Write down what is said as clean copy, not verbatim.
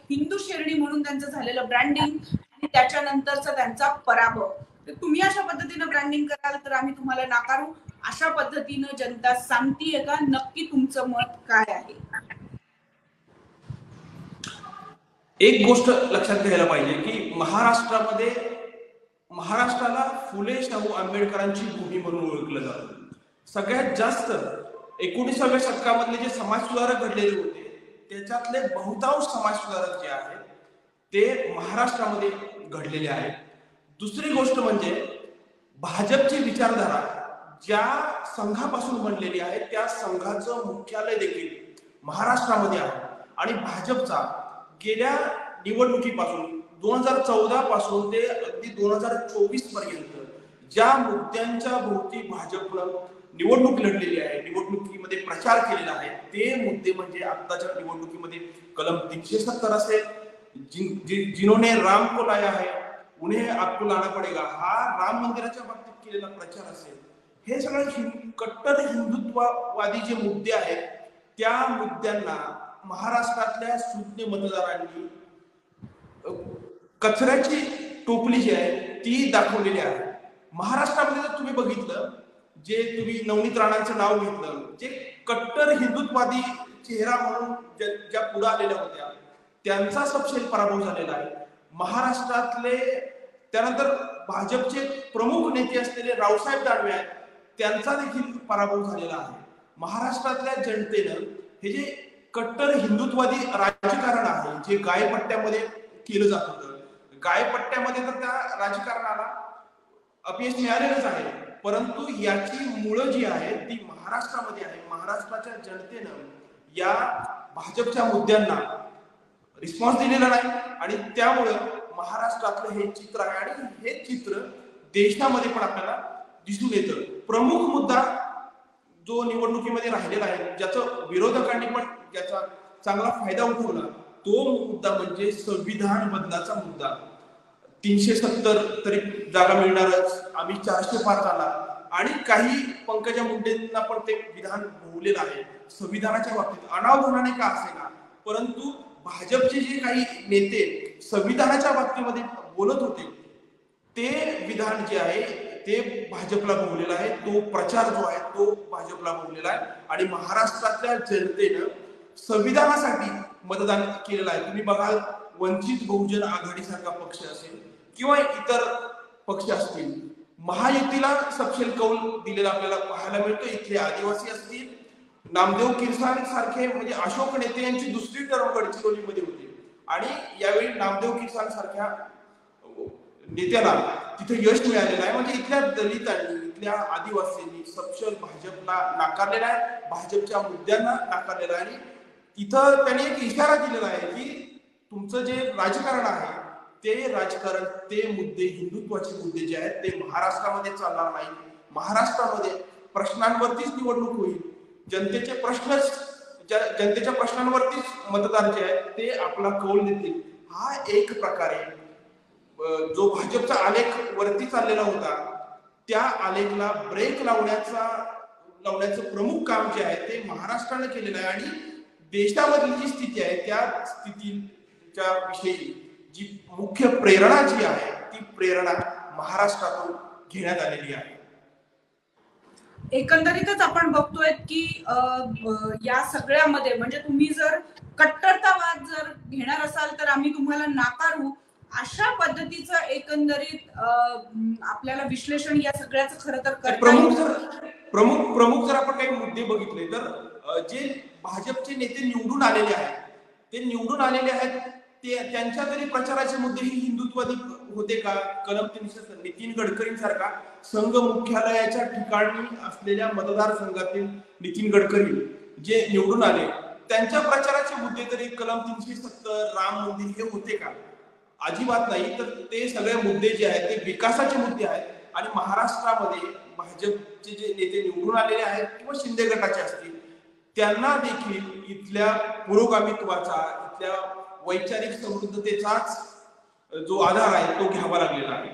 हिंदू शेरणी म्हणून त्यांचं झालेलं ब्रँडिंग आणि त्याच्यानंतरचा त्यांचा पराभव. तर तुम्ही अशा पद्धतीनं ब्रँडिंग कराल तर आम्ही तुम्हाला नाकारू, अशा पद्धतीनं जनता सांगतीये का? नक्की तुमचं मत काय आहे? एक गोष्ट लक्षात घ्यायला पाहिजे की महाराष्ट्राला फुले शाहू आंबेडकरांची भूमी म्हणून ओळखलं जातं. सगळ्यात जास्त 19व्या शतकामधले जे समाजसुधारक घडलेले होते त्याच्यातले बहुतांश समाजसुधारक जे आहेत ते महाराष्ट्रामध्ये घडलेले आहेत. दुसरी गोष्ट म्हणजे भाजपची विचारधारा ज्या संघापासून बनलेली आहे त्या संघाचं मुख्यालय देखील महाराष्ट्रामध्ये आहे. आणि भाजपचा गेल्या निवडणुकीपासून 2014 पासून ते अगदी 2024 पर्यंत ज्या मुद्द्यांच्या भोवती भाजपनं निवडणूक लढलेली आहे, निवडणुकीमध्ये प्रचार केलेला आहे, ते मुद्दे म्हणजे आत्ताच्या निवडणुकीमध्ये कलम 370 असेल, जिन्होंने राम को लाया है उन्हें आपको लाना पडेगा, हा राम मंदिराच्या बाबतीत केलेला प्रचार असेल, हे सगळे कट्टर हिंदुत्ववादी जे मुद्दे आहेत त्या मुद्द्यांना महाराष्ट्रातल्या सुज्ञ मतदारांनी कचऱ्याची टोपली जी आहे ती दाखवलेली आहे. महाराष्ट्रामध्ये जर तुम्ही बघितलं, जे तुम्ही नवनीत राणांचं नाव घेतलं, जे कट्टर हिंदुत्ववादी चेहरा म्हणून ज्या पुढे आलेल्या होत्या त्यांचा सपशेल पराभव झालेला आहे महाराष्ट्रातले. त्यानंतर भाजपचे प्रमुख नेते असलेले रावसाहेब दानवे आहेत, त्यांचा देखील पराभव झालेला आहे. महाराष्ट्रातल्या जनतेनं हे जे कट्टर हिंदुत्ववादी राजकारण आहे, जे गायपट्ट्यामध्ये केलं जात होतं, गायपट्ट्यामध्ये तर त्या राजकारणाला अपयश मिळालेलंच आहे, परंतु याची मुळं जी आहे ती महाराष्ट्रामध्ये आहे. महाराष्ट्राच्या जनतेनं या भाजपच्या मुद्द्यांना रिस्पॉन्स दिलेला नाही आणि त्यामुळं महाराष्ट्रातलं हे चित्र आहे आणि हे चित्र देशामध्ये पण आपल्याला दिसून येतं. प्रमुख मुद्दा जो निवडणुकीमध्ये राहिलेला आहे, ज्याचं विरोधकांनी पण याचा चांगला फायदा उठवला, तो मुद्दा म्हणजे संविधान बदलाचा मुद्दा. 370 तरी जागा मिळणारच, आम्ही 400 पार झाला आणि काही पंकजा मुंडेंना पण ते विधान भोवलेलं आहे संविधानाच्या बाबतीत, अनावधानाने का असेना, परंतु भाजपचे जे काही नेते संविधानाच्या बाबतीमध्ये बोलत होते ते विधान जे आहे ते भाजपला भोवलेला आहे, तो प्रचार जो आहे तो भाजपला भोवलेला आहे आणि महाराष्ट्रातल्या जनतेनं संविधानासाठी मतदान केलेलं आहे. तुम्ही बघाल, वंचित बहुजन आघाडीसारखा पक्ष असेल किंवा इतर पक्ष असतील, महायुतीला सपशेल कौल दिलेला आपल्याला पाहायला मिळतो. इथले आदिवासी असतील, नामदेव किरसाण सारखे म्हणजे अशोक नेते यांची दुसरी टर्म गडचिरोलीमध्ये होती आणि यावेळी नामदेव किरसाण सारख्या नेत्याला तिथे यश मिळालेलं आहे. म्हणजे इथल्या दलितांनी, इथल्या आदिवासींनी सपशेल भाजपला नाकारलेला आहे, भाजपच्या मुद्द्यांना नाकारलेला आहे आणि इथं त्यांनी एक इशारा दिलेला आहे की तुमचं जे राजकारण आहे ते राजकारण, ते मुद्दे, हिंदुत्वाचे मुद्दे जे आहेत ते महाराष्ट्रामध्ये चालणार नाही. महाराष्ट्रामध्ये प्रश्नांवरतीच निवडणूक होईल, जनतेच्या प्रश्नांवरतीच मतदार जे आहेत ते आपला कौल देतील. हा एक प्रकारे जो भाजपचा आलेख वरती चाललेला होता त्या आलेखला ब्रेक लावण्याचं प्रमुख काम जे आहे ते महाराष्ट्राने केलेलं आहे आणि देशामधली जी स्थिती आहे त्या स्थितीच्या विषयी जी मुख्य प्रेरणा जी आहे ती प्रेरणा महाराष्ट्रातून घेण्यात आलेली आहे. एकंदरीतच आपण बघतोय की या सगळ्यामध्ये म्हणजे तुम्ही जर कट्टरतावाद जर घेणार असाल तर आम्ही तुम्हाला नाकारू, अशा पद्धतीचं एकंदरीत आपल्याला विश्लेषण या सगळ्याचं खरं तर प्रमुख जर आपण काही मुद्दे बघितले तर जे भाजपचे नेते निवडून आलेले आहेत ते त्यांच्या तरी प्रचाराचे मुद्दे ही हिंदुत्ववादी होते का? कलम 370 नितीन गडकरींसारखा संघ मुख्यालयाच्या ठिकाणी असलेल्या मतदारसंघातील नितीन गडकरी जे निवडून आले त्यांच्या प्रचाराचे मुद्दे तरी कलम 370 राम मंदिर हे होते का? अजिबात नाही. तर ते सगळे मुद्दे जे आहेत ते विकासाचे मुद्दे आहेत आणि महाराष्ट्रामध्ये भाजपचे जे नेते निवडून आलेले आहेत किंवा शिंदे गटाचे असतील त्यांना देखील इथल्या पुरोगामित्वाचा, इथल्या वैचारिक समृद्धतेचाच जो आधार आहे तो घ्यावा लागलेला आहे.